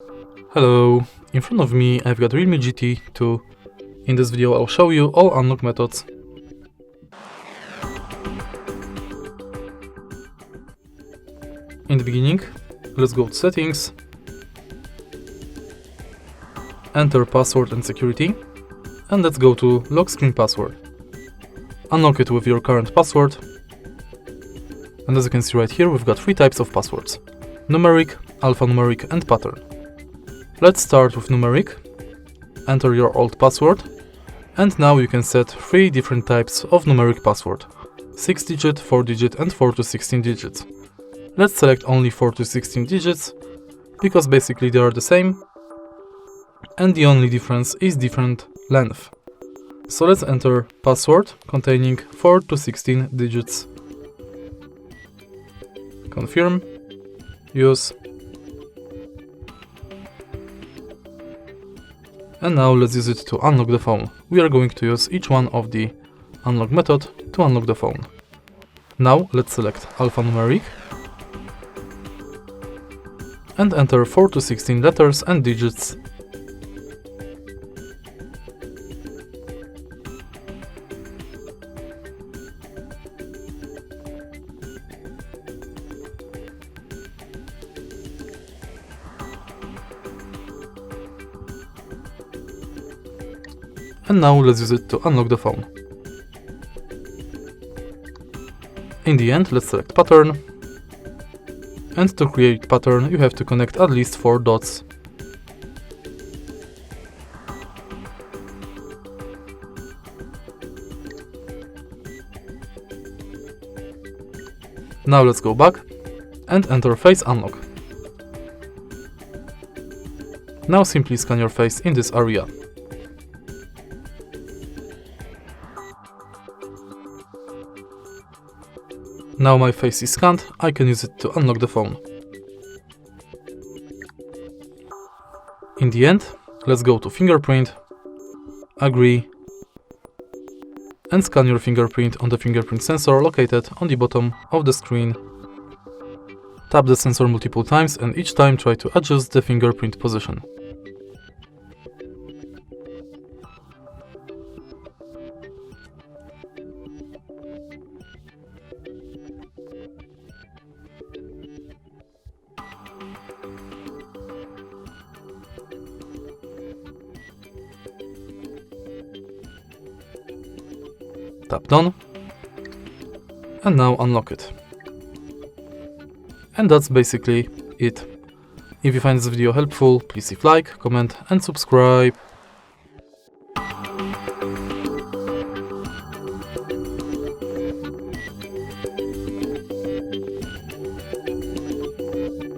Hello, in front of me I've got Realme GT 2. In this video I'll show you all unlock methods. In the beginning, let's go to settings, enter password and security, and let's go to lock screen password. Unlock it with your current password, and as you can see right here we've got three types of passwords: numeric, alphanumeric and pattern. Let's start with numeric. Enter your old password, and now you can set three different types of numeric password: 6-digit, 4-digit and 4 to 16 digits. Let's select only 4 to 16 digits, because basically they are the same, and the only difference is different length. So let's enter password containing 4 to 16 digits. Confirm, use. And now let's use it to unlock the phone. We are going to use each one of the unlock method to unlock the phone. Now let's select alphanumeric and enter 4 to 16 letters and digits. And now let's use it to unlock the phone. In the end, let's select pattern. And to create pattern, you have to connect at least 4 dots. Now let's go back and enter face unlock. Now simply scan your face in this area. Now my face is scanned, I can use it to unlock the phone. In the end, let's go to fingerprint, agree, and scan your fingerprint on the fingerprint sensor located on the bottom of the screen. Tap the sensor multiple times and each time try to adjust the fingerprint position. Tap done, and now unlock it. And that's basically it. If you find this video helpful, please leave like, comment and subscribe.